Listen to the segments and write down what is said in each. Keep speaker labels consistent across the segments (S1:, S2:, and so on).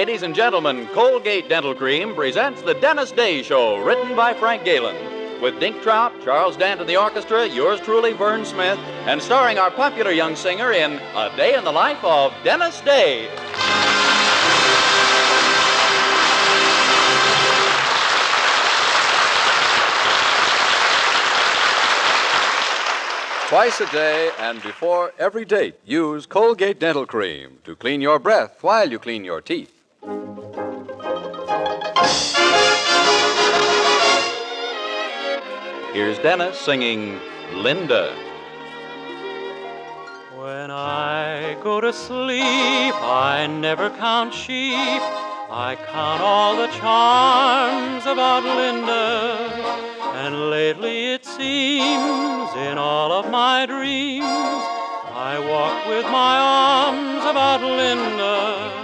S1: Ladies and gentlemen, Colgate Dental Cream presents The Dennis Day Show, written by Frank Galen. With Dink Trout, Charles Dant in the orchestra, yours truly, Vern Smith, and starring our popular young singer in A Day in the Life of Dennis Day.
S2: Twice a day and before every date, use Colgate Dental Cream to clean your breath while you clean your teeth.
S1: Here's Dennis singing Linda.
S3: When I go to sleep, I never count sheep. I count all the charms about Linda. And lately it seems in all of my dreams I walk with my arms about Linda.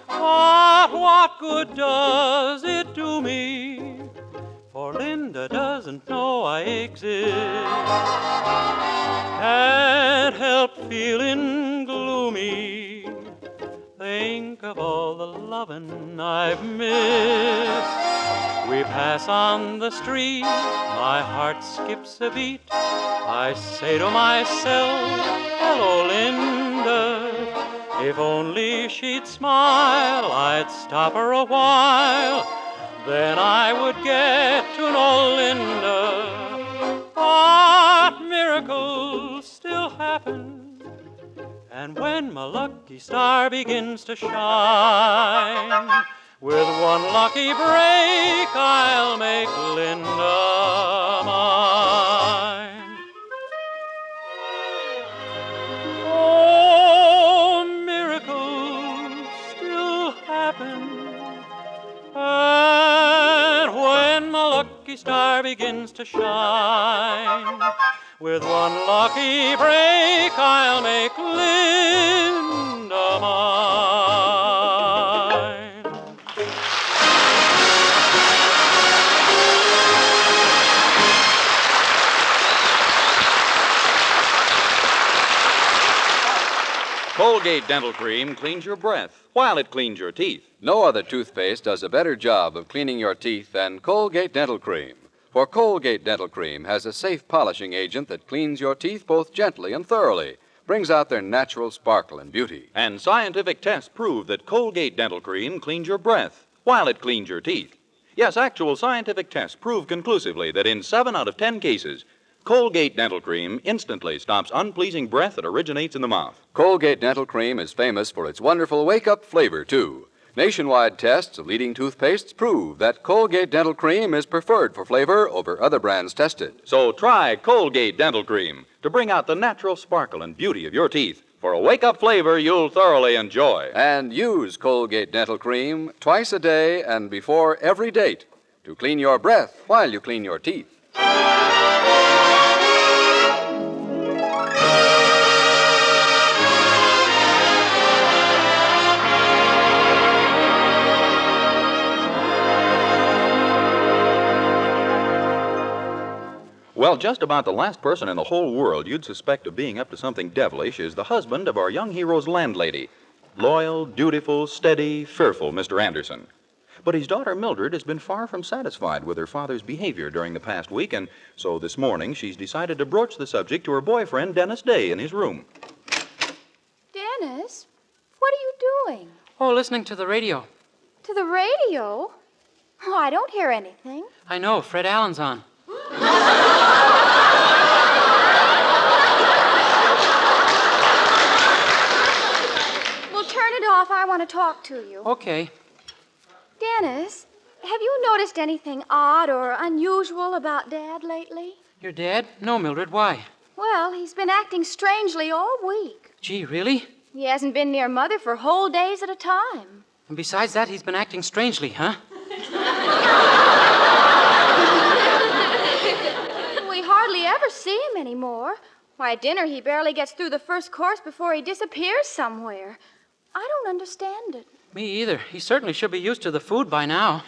S3: But what good does it do me? For Linda doesn't know I exist. Can't help feeling gloomy. Think of all the lovin' I've missed. We pass on the street, my heart skips a beat. I say to myself, hello, Linda. If only she'd smile, I'd stop her a while. Then I would get to know Linda. But miracles still happen. And when my lucky star begins to shine, with one lucky break, I'll make Linda mine. Oh, miracles still happen. And when my lucky star begins to shine, with one lucky break, I'll make Linda mine.
S1: Colgate Dental Cream cleans your breath while it cleans your teeth.
S2: No other toothpaste does a better job of cleaning your teeth than Colgate Dental Cream. For Colgate Dental Cream has a safe polishing agent that cleans your teeth both gently and thoroughly, brings out their natural sparkle and beauty.
S1: And scientific tests prove that Colgate Dental Cream cleans your breath while it cleans your teeth. Yes, actual scientific tests prove conclusively that in 7 out of 10 cases, Colgate Dental Cream instantly stops unpleasing breath that originates in the mouth.
S2: Colgate Dental Cream is famous for its wonderful wake-up flavor, too. Nationwide tests of leading toothpastes prove that Colgate Dental Cream is preferred for flavor over other brands tested.
S1: So try Colgate Dental Cream to bring out the natural sparkle and beauty of your teeth for a wake-up flavor you'll thoroughly enjoy.
S2: And use Colgate Dental Cream twice a day and before every date to clean your breath while you clean your teeth.
S1: Well, just about the last person in the whole world you'd suspect of being up to something devilish is the husband of our young hero's landlady. Loyal, dutiful, steady, fearful Mr. Anderson. But his daughter Mildred has been far from satisfied with her father's behavior during the past week, and so this morning she's decided to broach the subject to her boyfriend, Dennis Day, in his room.
S4: Dennis, what are you doing?
S5: Oh, listening to the radio.
S4: To the radio? Oh, I don't hear anything.
S5: I know, Fred Allen's on.
S4: Well, turn it off. I want to talk to you.
S5: Okay.
S4: Dennis, have you noticed anything odd or unusual about Dad lately?
S5: Your dad? No, Mildred, why?
S4: Well, he's been acting strangely all week.
S5: Gee, really?
S4: He hasn't been near Mother for whole days at a time.
S5: And besides that, he's been acting strangely, huh?
S4: We hardly ever see him anymore. Why, at dinner he barely gets through the first course before he disappears somewhere. I don't understand it.
S5: Me either. He certainly should be used to the food by now.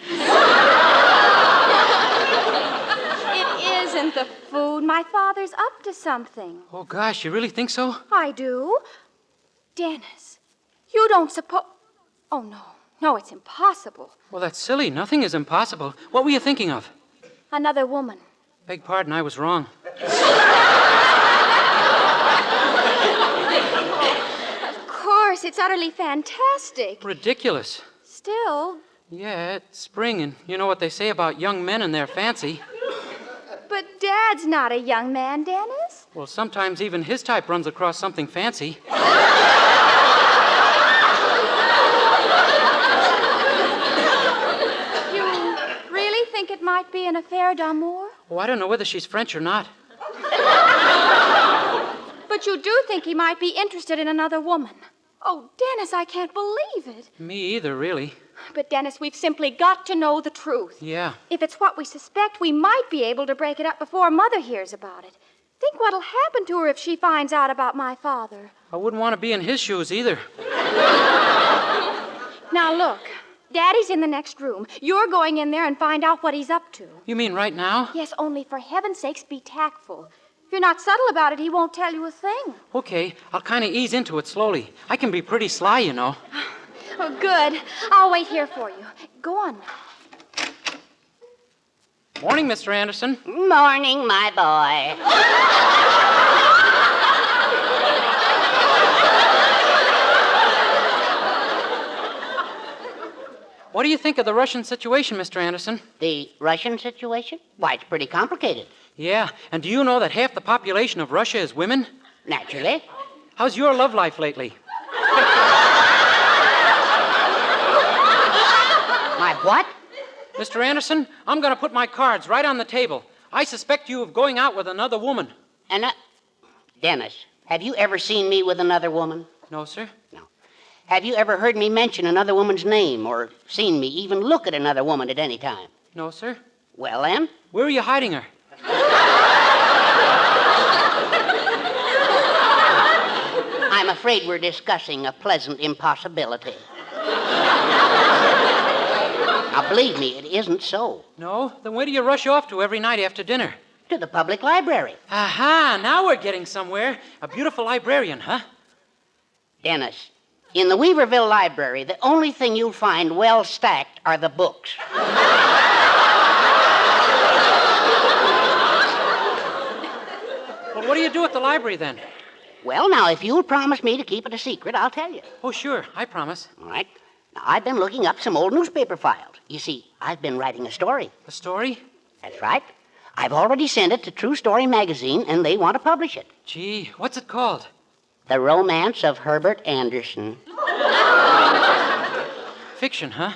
S4: It isn't the food. My father's up to something.
S5: Oh, gosh, you really think so?
S4: I do. Dennis, you don't suppose... Oh, no. No, it's impossible.
S5: Well, that's silly. Nothing is impossible. What were you thinking of?
S4: Another woman.
S5: Beg pardon, I was wrong.
S4: Of course, it's utterly fantastic.
S5: Ridiculous.
S4: Still,
S5: Yeah, it's spring, and you know what they say about young men and their fancy.
S4: but Dad's not a young man, Dennis.
S5: Well, sometimes even his type runs across something fancy.
S4: You really think it might be an affair d'amour?
S5: Oh, I don't know whether she's French or not.
S4: But you do think he might be interested in another woman. Oh, Dennis, I can't believe it.
S5: Me either, really.
S4: But, Dennis, we've simply got to know the truth.
S5: Yeah.
S4: If it's what we suspect, we might be able to break it up before Mother hears about it. Think what'll happen to her if she finds out about my father.
S5: I wouldn't want to be in his shoes either.
S4: Now, look. Daddy's in the next room. You're going in there and find out what he's up to.
S5: You mean right now?
S4: Yes, only for heaven's sakes, be tactful. If you're not subtle about it, he won't tell you a thing.
S5: Okay, I'll kind of ease into it slowly. I can be pretty sly, you know.
S4: Oh, good. I'll wait here for you. Go on.
S5: Morning, Mr. Anderson.
S6: Morning, my boy.
S5: What do you think of the Russian situation, Mr. Anderson?
S6: The Russian situation? Why, it's pretty complicated.
S5: Yeah, and do you know that half the population of Russia is women?
S6: Naturally.
S5: How's your love life lately?
S6: My what?
S5: Mr. Anderson, I'm going to put my cards right on the table. I suspect you of going out with another woman.
S6: Dennis, have you ever seen me with another woman?
S5: No, sir.
S6: No. Have you ever heard me mention another woman's name or seen me even look at another woman at any time?
S5: No, sir.
S6: Well, then,
S5: Where are you hiding her?
S6: I'm afraid we're discussing a pleasant impossibility. Now, believe me, it isn't so.
S5: No? Then where do you rush off to every night after dinner?
S6: To the public library.
S5: Aha, now we're getting somewhere. A beautiful librarian, huh?
S6: Dennis, in the Weaverville Library, the only thing you'll find well stacked are the books.
S5: Well, what do you do at the library then?
S6: Well, now, if you'll promise me to keep it a secret, I'll tell you.
S5: Oh, sure, I promise.
S6: All right? Now, I've been looking up some old newspaper files. You see, I've been writing a story.
S5: A story?
S6: That's right. I've already sent it to True Story magazine, and they want to publish it.
S5: Gee, what's it called?
S6: The Romance of Herbert Anderson.
S5: Fiction, huh?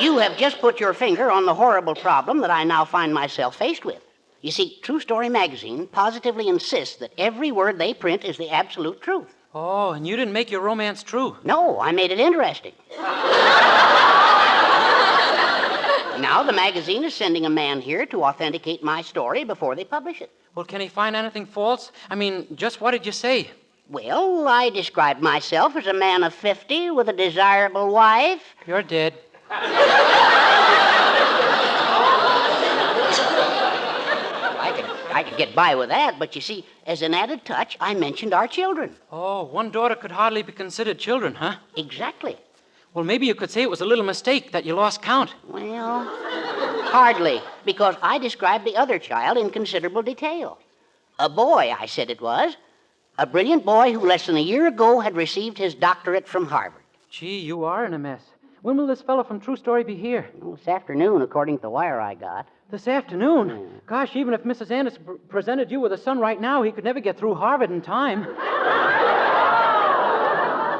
S6: You have just put your finger on the horrible problem that I now find myself faced with. You see, True Story magazine positively insists that every word they print is the absolute truth.
S5: Oh, and you didn't make your romance true.
S6: No, I made it interesting. Now the magazine is sending a man here to authenticate my story before they publish it.
S5: Well, can he find anything false? I mean, just what did you say?
S6: Well, I described myself as a man of 50 with a desirable wife.
S5: You're dead.
S6: I could get by with that, but you see, as an added touch, I mentioned our children.
S5: Oh, one daughter could hardly be considered children, huh?
S6: Exactly.
S5: Well, maybe you could say it was a little mistake that you lost count.
S6: Well, hardly, because I described the other child in considerable detail. A boy, I said it was. A brilliant boy who less than a year ago had received his doctorate from Harvard.
S5: Gee, you are in a mess. When will this fellow from True Story be here?
S6: Well, this afternoon, according to the wire I got.
S5: This afternoon? Gosh, even if Mrs. Anderson presented you with a son right now, he could never get through Harvard in time.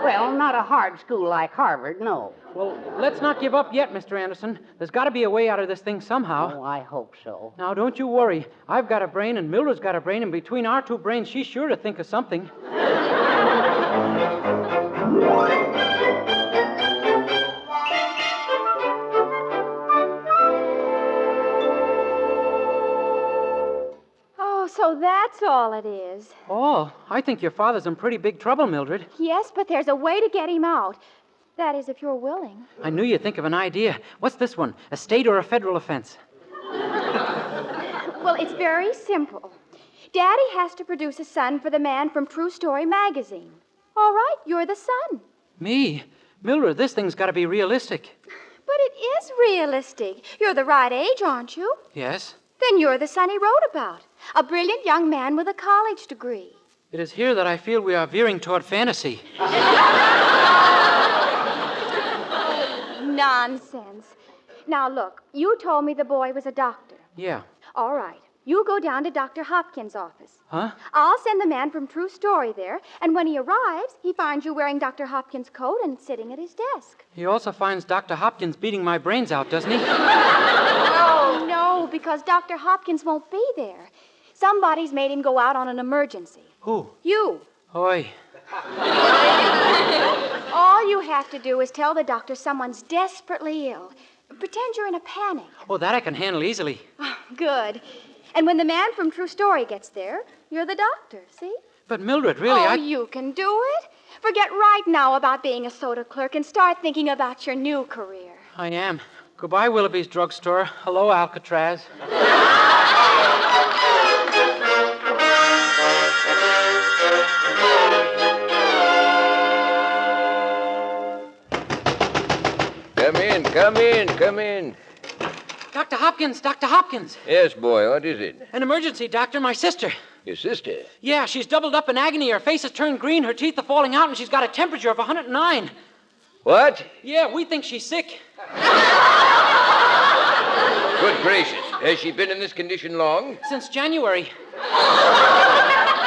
S6: Well, not a hard school like Harvard, no.
S5: Well, let's not give up yet, Mr. Anderson. There's got to be a way out of this thing somehow.
S6: Oh, I hope so.
S5: Now, don't you worry. I've got a brain, and Mildred's got a brain, and between our two brains, she's sure to think of something.
S4: So that's all it is.
S5: Oh, I think your father's in pretty big trouble, Mildred.
S4: Yes, but there's a way to get him out. That is, if you're willing.
S5: I knew you'd think of an idea. What's this one? A state or a federal offense?
S4: Well, it's very simple. Daddy has to produce a son for the man from True Story magazine. All right, you're the son.
S5: Me? Mildred, this thing's got to be realistic.
S4: But it is realistic. You're the right age, aren't you?
S5: Yes?
S4: Then you're the son he wrote about. A brilliant young man with a college degree.
S5: It is here that I feel we are veering toward fantasy.
S4: Nonsense. Now, look, you told me the boy was a doctor.
S5: Yeah.
S4: All right. You go down to Dr. Hopkins' office.
S5: Huh?
S4: I'll send the man from True Story there, and when he arrives, he finds you wearing Dr. Hopkins' coat and sitting at his desk.
S5: He also finds Dr. Hopkins beating my brains out, doesn't he?
S4: Oh, no, because Dr. Hopkins won't be there. Somebody's made him go out on an emergency.
S5: Who?
S4: You.
S5: Oi.
S4: All you have to do is tell the doctor someone's desperately ill. Pretend you're in a panic.
S5: Oh, that I can handle easily.
S4: Oh, good. And when the man from True Story gets there, you're the doctor, see?
S5: But Mildred, really,
S4: You can do it. Forget right now about being a soda clerk and start thinking about your new career.
S5: I am. Goodbye, Willoughby's drugstore. Hello, Alcatraz.
S7: Come in.
S5: Dr. Hopkins, Dr. Hopkins.
S7: Yes, boy, what is it?
S5: An emergency, doctor. My sister.
S7: Your sister?
S5: Yeah, she's doubled up in agony. Her face has turned green, her teeth are falling out, and she's got a temperature of 109.
S7: What?
S5: Yeah, we think she's sick.
S7: Good gracious. Has she been in this condition long?
S5: Since January.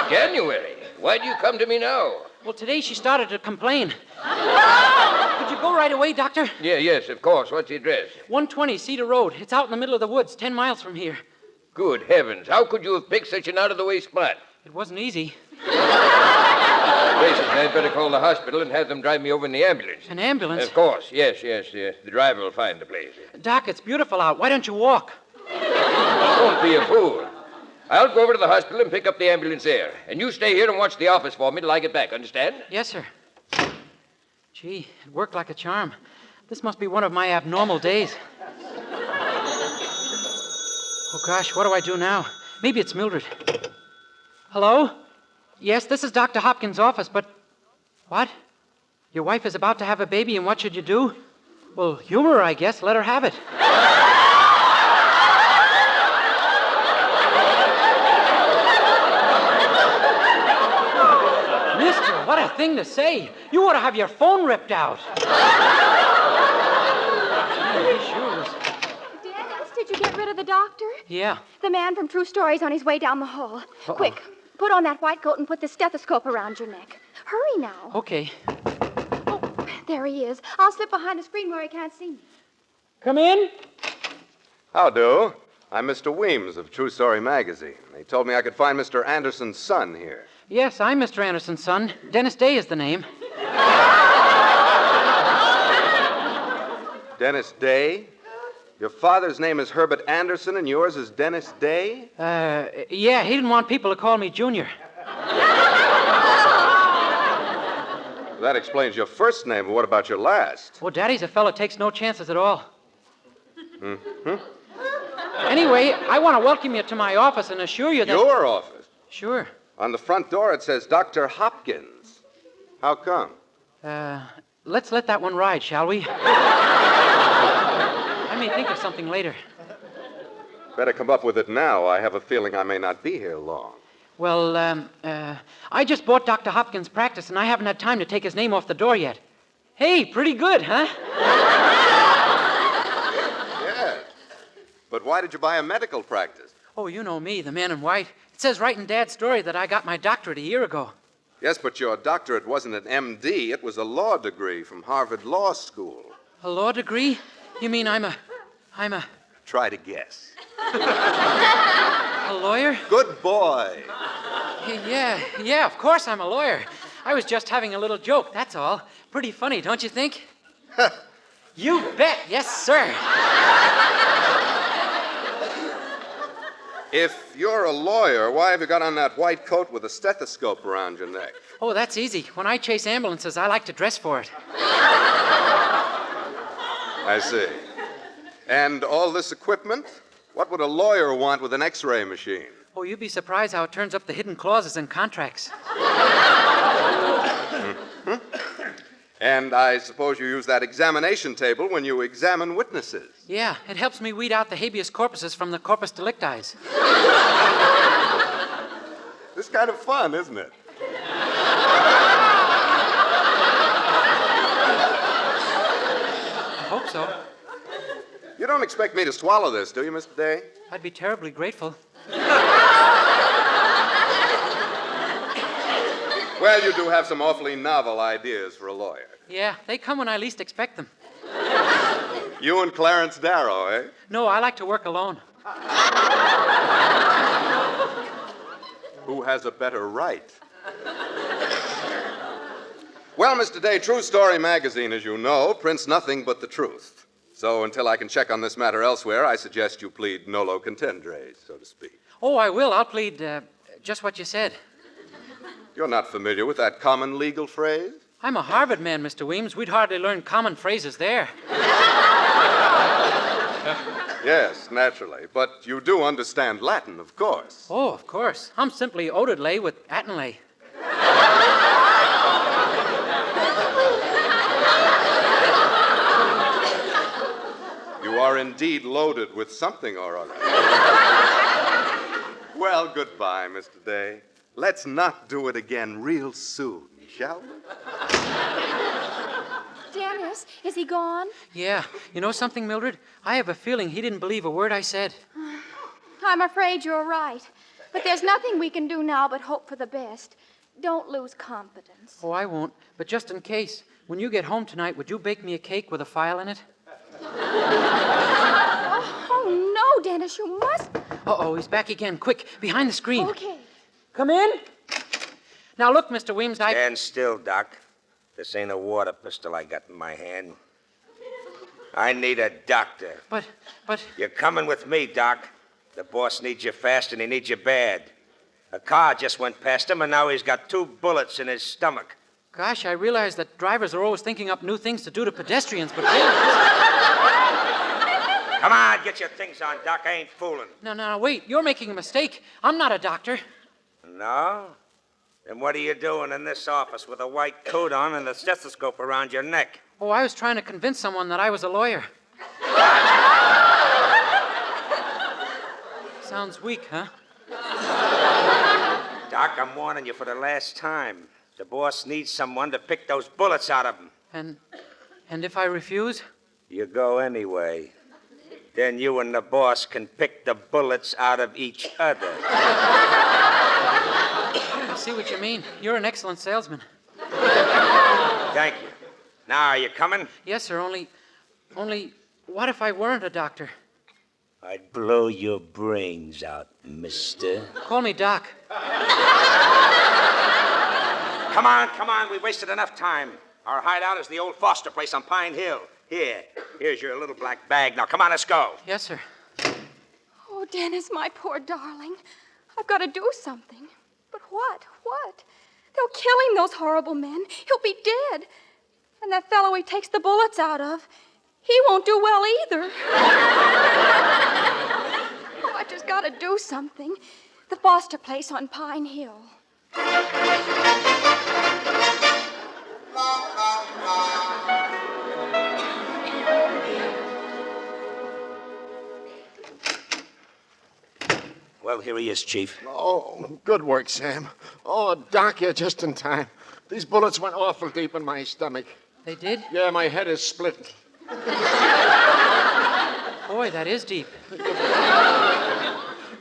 S7: January? Why do you come to me now?
S5: Well, today she started to complain. Could you go right away, doctor?
S7: Yes, of course. What's the address?
S5: 120 Cedar Road. It's out in the middle of the woods, 10 miles from here.
S7: Good heavens. How could you have picked such an out-of-the-way spot?
S5: It wasn't easy.
S7: Gracious, I'd better call the hospital and have them drive me over in the ambulance.
S5: An ambulance?
S7: Of course. Yes. The driver will find the place.
S5: Doc, it's beautiful out. Why don't you walk?
S7: Don't be a fool. I'll go over to the hospital and pick up the ambulance there. And you stay here and watch the office for me till I get back, understand?
S5: Yes, sir. Gee, it worked like a charm. This must be one of my abnormal days. Oh, gosh, what do I do now? Maybe it's Mildred. Hello? Yes, this is Dr. Hopkins' office, but... What? Your wife is about to have a baby, and what should you do? Well, humor her, I guess. Let her have it. Mister, what a thing to say. You ought to have your phone ripped out.
S4: Dennis, did you get rid of the doctor?
S5: Yeah.
S4: The man from True Story's on his way down the hall.
S5: Uh-oh.
S4: Quick, put on that white coat and put the stethoscope around your neck. Hurry now.
S5: Okay.
S4: Oh, there he is. I'll slip behind the screen where he can't see me.
S5: Come in.
S8: How do? I'm Mr. Weems of True Story magazine. They told me I could find Mr. Anderson's son here.
S5: Yes, I'm Mr. Anderson's son. Dennis Day is the name.
S8: Dennis Day? Your father's name is Herbert Anderson and yours is Dennis Day?
S5: Yeah, he didn't want people to call me Junior.
S8: That explains your first name, but what about your last?
S5: Well, Daddy's a fellow takes no chances at all. Anyway, I want to welcome you to my office and assure you that...
S8: Your office?
S5: Sure.
S8: On the front door it says Dr. Hopkins. How come?
S5: Let's let that one ride, shall we? I may think of something later.
S8: Better come up with it now. I have a feeling I may not be here long.
S5: Well, I just bought Dr. Hopkins' practice, and I haven't had time to take his name off the door yet. Hey, pretty good, huh?
S8: Yeah. But why did you buy a medical practice?
S5: Oh, you know me, the man in white. It says right in Dad's story that I got my doctorate a year ago.
S8: Yes, but your doctorate wasn't an M.D. It was a law degree from Harvard Law School.
S5: A law degree? You mean I'm a...
S8: Try to guess.
S5: A lawyer?
S8: Good boy.
S5: Yeah, of course I'm a lawyer. I was just having a little joke, that's all. Pretty funny, don't you think? You bet, yes, sir.
S8: If you're a lawyer, why have you got on that white coat with a stethoscope around your neck?
S5: Oh, that's easy. When I chase ambulances, I like to dress for it.
S8: I see. And all this equipment? What would a lawyer want with an X-ray machine?
S5: Oh, you'd be surprised how it turns up the hidden clauses in contracts.
S8: And I suppose you use that examination table when you examine witnesses.
S5: Yeah, it helps me weed out the habeas corpuses from the corpus delicti.
S8: This is kind of fun, isn't it?
S5: I hope so.
S8: You don't expect me to swallow this, do you, Mr. Day?
S5: I'd be terribly grateful.
S8: Well, you do have some awfully novel ideas for a lawyer.
S5: Yeah, they come when I least expect them.
S8: You and Clarence Darrow, eh?
S5: No, I like to work alone.
S8: Who has a better right? Well, Mr. Day, True Story magazine, as you know, prints nothing but the truth. So until I can check on this matter elsewhere, I suggest you plead nolo contendere, so to speak.
S5: Oh, I will. I'll plead just what you said.
S8: You're not familiar with that common legal phrase?
S5: I'm a Harvard man, Mr. Weems. We'd hardly learn common phrases there.
S8: Yes, naturally. But you do understand Latin, of course.
S5: Oh, of course. I'm simply Odedley with Attenley.
S8: You are indeed loaded with something or other. Well, goodbye, Mr. Day. Let's not do it again real soon, shall we?
S4: Dennis, is he gone?
S5: Yeah. You know something, Mildred? I have a feeling he didn't believe a word I said.
S4: I'm afraid you're right. But there's nothing we can do now but hope for the best. Don't lose confidence.
S5: Oh, I won't. But just in case, when you get home tonight, would you bake me a cake with a file in it?
S4: Oh, no, Dennis, you must.
S5: Uh-oh, he's back again. Quick, behind the screen.
S4: Okay.
S5: Come in. Now, look, Mr. Weems,
S9: Stand still, Doc. This ain't a water pistol I got in my hand. I need a doctor.
S5: But...
S9: You're coming with me, Doc. The boss needs you fast, and he needs you bad. A car just went past him, and now he's got 2 bullets in his stomach.
S5: Gosh, I realize that drivers are always thinking up new things to do to pedestrians, but really...
S9: Come on, get your things on, Doc. I ain't fooling.
S5: No, wait. You're making a mistake. I'm not a doctor.
S9: No? Then what are you doing in this office with a white coat on and a stethoscope around your neck?
S5: Oh, I was trying to convince someone that I was a lawyer. Sounds weak, huh?
S9: Doc, I'm warning you for the last time. The boss needs someone to pick those bullets out of him.
S5: And if I refuse?
S9: You go anyway. Then you and the boss can pick the bullets out of each other.
S5: I see what you mean. You're an excellent salesman.
S9: Thank you. Now, are you coming?
S5: Yes, sir, only, what if I weren't a doctor?
S9: I'd blow your brains out, mister.
S5: Call me Doc.
S9: Come on. We wasted enough time. Our hideout is the old Foster place on Pine Hill. Here's your little black bag. Now, come on, let's go.
S5: Yes, sir.
S4: Oh, Dennis, my poor darling. I've got to do something. But what? They'll kill him, those horrible men. He'll be dead. And that fellow he takes the bullets out of, he won't do well either. Oh, I just got to do something. The Foster place on Pine Hill.
S9: Well, here he is, Chief.
S10: Oh, good work, Sam. Oh, Doc, you're just in time. These bullets went awful deep in my stomach.
S5: They did?
S10: Yeah, my head is split.
S5: Boy, that is deep.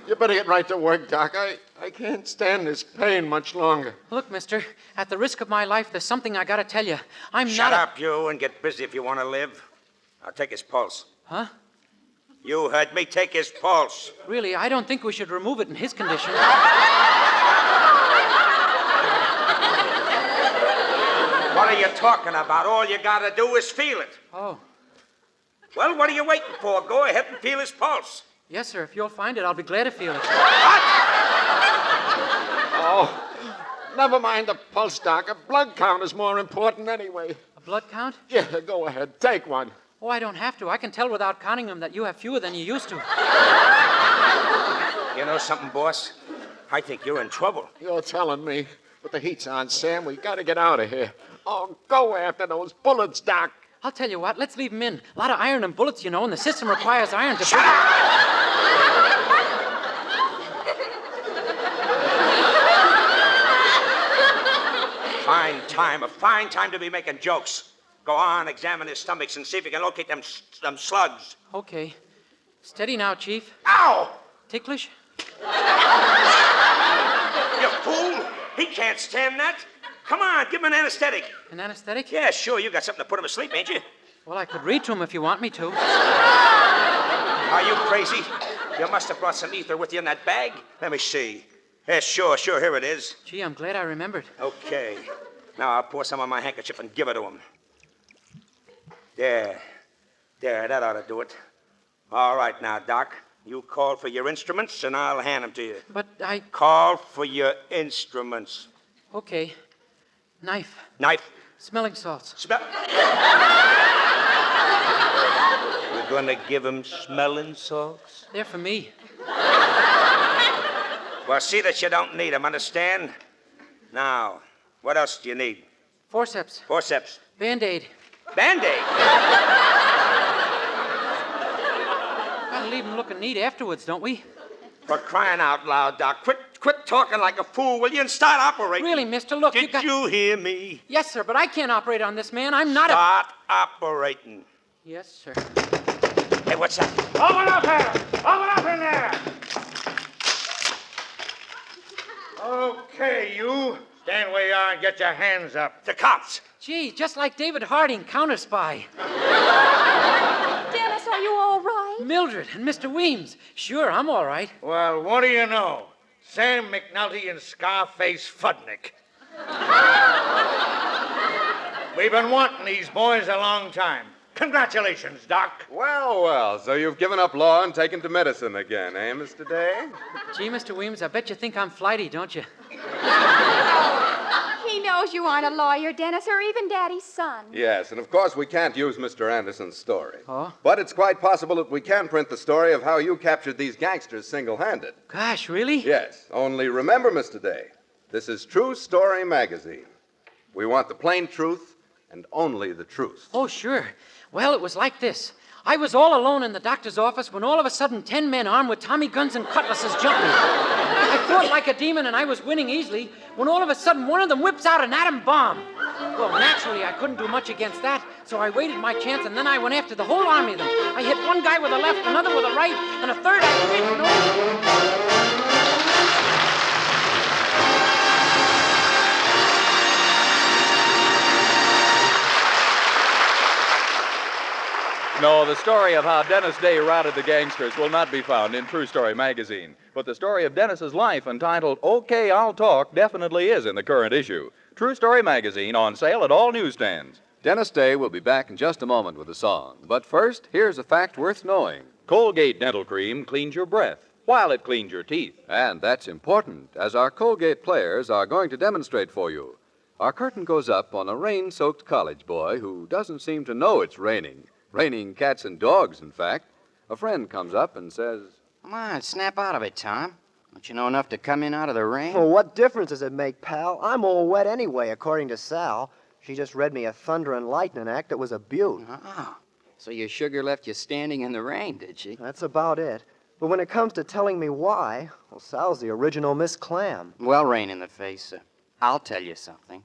S10: You better get right to work, Doc. I can't stand this pain much longer.
S5: Look, mister, at the risk of my life, there's something I gotta tell you.
S9: Shut up, you, and get busy if you want to live. I'll take his pulse.
S5: Huh?
S9: You heard me. Take his pulse.
S5: Really, I don't think we should remove it in his condition.
S9: What are you talking about? All you gotta do is feel it.
S5: Oh.
S9: Well, what are you waiting for? Go ahead and feel his pulse.
S5: Yes, sir. If you'll find it, I'll be glad to feel it.
S10: Oh, never mind the pulse, Doc. A blood count is more important anyway.
S5: A blood count?
S10: Yeah, go ahead. Take one.
S5: Oh, I don't have to. I can tell without counting them that you have fewer than you used to.
S9: You know something, boss? I think you're in trouble.
S10: You're telling me. But the heat's on, Sam. We got to get out of here. Oh, go after those bullets, Doc.
S5: I'll tell you what, let's leave him in. A lot of iron and bullets, you know, and the system requires iron to...
S9: Shut up! A fine time to be making jokes. Go on, examine his stomachs and see if you can locate them slugs.
S5: Okay. Steady now, Chief.
S9: Ow!
S5: Ticklish?
S9: You fool! He can't stand that. Come on, give him an anesthetic.
S5: An anesthetic?
S9: Yeah, sure, you got something to put him asleep, ain't you?
S5: Well, I could read to him if you want me to.
S9: Are you crazy? You must have brought some ether with you in that bag. Let me see. Yeah, sure, here it is.
S5: Gee, I'm glad I remembered.
S9: Okay. Now I'll pour some on my handkerchief and give it to him. There, that ought to do it. All right now, Doc. You call for your instruments, and I'll hand them to you.
S5: But I...
S9: Call for your instruments.
S5: Okay. Knife.
S9: Knife.
S5: Smelling salts.
S9: You're going to give him smelling salts?
S5: They're for me.
S9: Well, see that you don't need them, understand? Now, what else do you need?
S5: Forceps.
S9: Forceps.
S5: Band-Aid.
S9: Band-Aid?
S5: Gotta leave him looking neat afterwards, don't we?
S9: For crying out loud, Doc. Quit talking like a fool, will you, and start operating.
S5: Really, mister, look,
S9: Did you hear me?
S5: Yes, sir, but I can't operate on this man. I'm not
S9: Start operating.
S5: Yes, sir.
S9: Hey, what's that?
S10: Open up there! Open up in there! Okay, you. Stand where you are and get your hands up.
S9: The cops.
S5: Gee, just like David Harding, counter-spy.
S4: Dennis, are you all right?
S5: Mildred and Mr. Weems. Sure, I'm all right.
S10: Well, what do you know? Sam McNulty and Scarface Fudnick. We've been wanting these boys a long time. Congratulations, Doc.
S8: Well, so you've given up law and taken to medicine again, eh, Mr. Day?
S5: Gee, Mr. Weems, I bet you think I'm flighty, don't you?
S4: He knows you aren't a lawyer, Dennis, or even Daddy's son.
S8: Yes, and of course we can't use Mr. Anderson's story.
S5: Oh?
S8: But it's quite possible that we can print the story of how you captured these gangsters single-handed.
S5: Gosh, really?
S8: Yes, only remember, Mr. Day, this is True Story Magazine. We want the plain truth and only the truth.
S5: Oh, sure. Well, it was like this. I was all alone in the doctor's office when all of a sudden 10 men armed with Tommy guns and cutlasses jumped me. I fought like a demon and I was winning easily when all of a sudden one of them whips out an atom bomb. Well, naturally, I couldn't do much against that, so I waited my chance and then I went after the whole army of them. I hit one guy with a left, another with a right, and a third I didn't know.
S1: No, the story of how Dennis Day routed the gangsters will not be found in True Story Magazine. But the story of Dennis's life, entitled Okay, I'll Talk, definitely is in the current issue. True Story Magazine on sale at all newsstands.
S2: Dennis Day will be back in just a moment with a song. But first, here's a fact worth knowing.
S1: Colgate Dental Cream cleans your breath while it cleans your teeth.
S2: And that's important, as our Colgate players are going to demonstrate for you. Our curtain goes up on a rain-soaked college boy who doesn't seem to know it's raining. Raining cats and dogs, in fact. A friend comes up and says,
S11: Come on, snap out of it, Tom. Don't you know enough to come in out of the rain?
S12: Well, what difference does it make, pal? I'm all wet anyway, according to Sal. She just read me a thunder and lightning act that was a beaut.
S11: Oh, so your sugar left you standing in the rain, did she?
S12: That's about it. But when it comes to telling me why, well, Sal's the original Miss Clam.
S11: Well, rain in the face, I'll tell you something.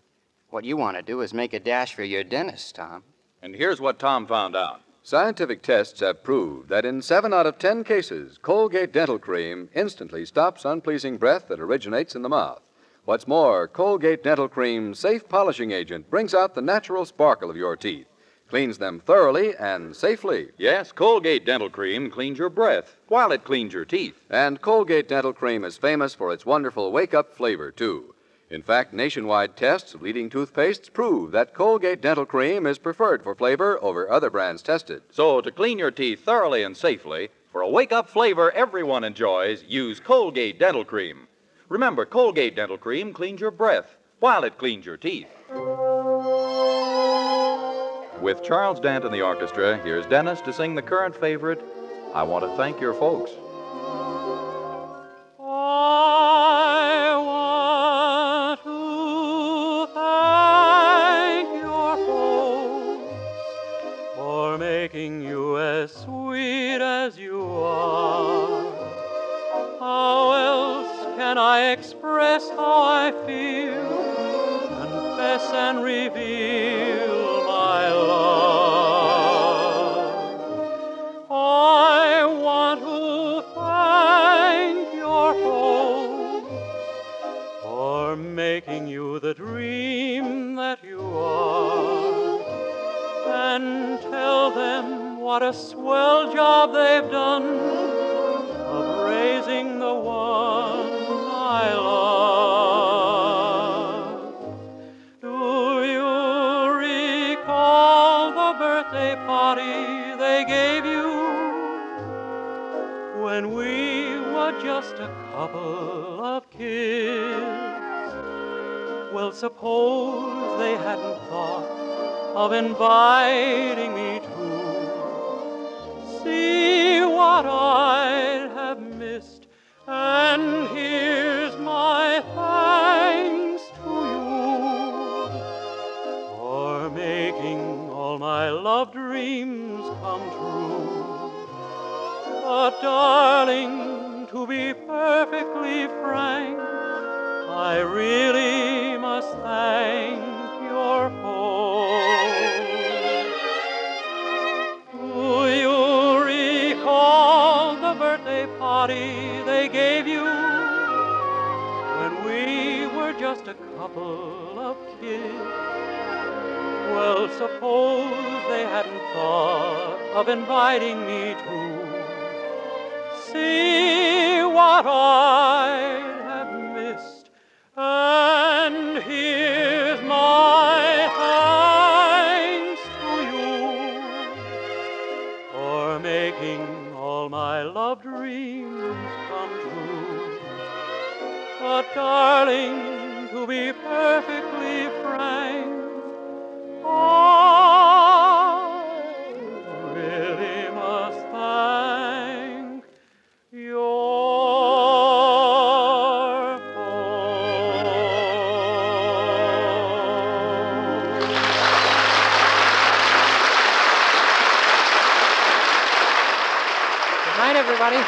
S11: What you want to do is make a dash for your dentist, Tom.
S1: And here's what Tom found out.
S2: Scientific tests have proved that in 7 out of 10 cases, Colgate Dental Cream instantly stops unpleasing breath that originates in the mouth. What's more, Colgate Dental Cream's safe polishing agent brings out the natural sparkle of your teeth, cleans them thoroughly and safely.
S1: Yes, Colgate Dental Cream cleans your breath while it cleans your teeth.
S2: And Colgate Dental Cream is famous for its wonderful wake-up flavor, too. In fact, nationwide tests of leading toothpastes prove that Colgate Dental Cream is preferred for flavor over other brands tested.
S1: So to clean your teeth thoroughly and safely, for a wake-up flavor everyone enjoys, use Colgate Dental Cream. Remember, Colgate Dental Cream cleans your breath while it cleans your teeth. With Charles Dant and the orchestra, here's Dennis to sing the current favorite, I Want to Thank Your Folks.
S3: I want to thank can I express how I feel, confess and reveal my love? I want to thank your folks for making you the dream that you are, and tell them what a swell job they've done of raising the one I love. Do you recall the birthday party they gave you when we were just a couple of kids? Well, suppose they hadn't thought of inviting me to see what I'd have missed, and here's my thanks to you for making all my love dreams come true. But darling, to be perfectly frank, I really must thank your folks. Do you recall the birthday party they gave you when we were just a couple of kids? Well, suppose they hadn't thought of inviting me to see what I'd have missed, and here's my thanks to you for making all my love dreams come true. But darling, to be perfectly frank, I really must thank your
S5: Good night, everybody.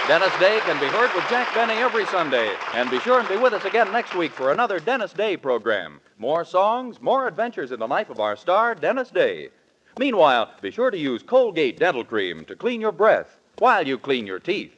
S1: Dennis Day can be heard with Jack Benny every Sunday. And be sure and be with us again next week for another Dennis Day program. More songs, more adventures in the life of our star, Dennis Day. Meanwhile, be sure to use Colgate Dental Cream to clean your breath while you clean your teeth.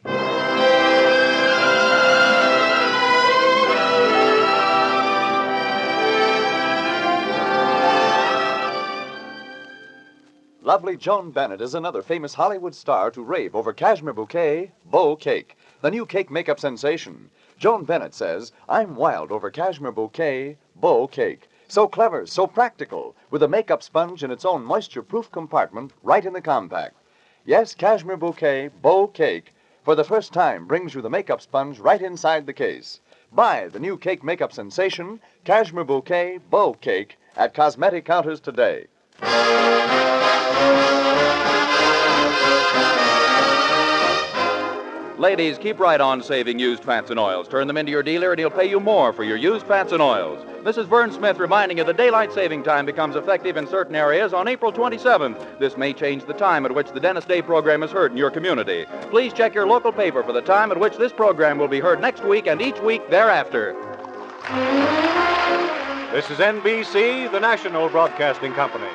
S13: Lovely Joan Bennett is another famous Hollywood star to rave over Cashmere Bouquet Beau Cake, the new cake makeup sensation. Joan Bennett says, "I'm wild over Cashmere Bouquet Beau Cake. So clever, so practical, with a makeup sponge in its own moisture-proof compartment right in the compact." Yes, Cashmere Bouquet Beau Cake, for the first time, brings you the makeup sponge right inside the case. Buy the new cake makeup sensation, Cashmere Bouquet Beau Cake, at cosmetic counters today.
S1: Ladies, keep right on saving used fats and oils. Turn them into your dealer and he'll pay you more for your used fats and oils. This is Vern Smith reminding you that daylight saving time becomes effective in certain areas on April 27th. This may change the time at which the Dennis Day program is heard in your community. Please check your local paper for the time at which this program will be heard next week and each week thereafter.
S14: This is NBC, the national broadcasting company.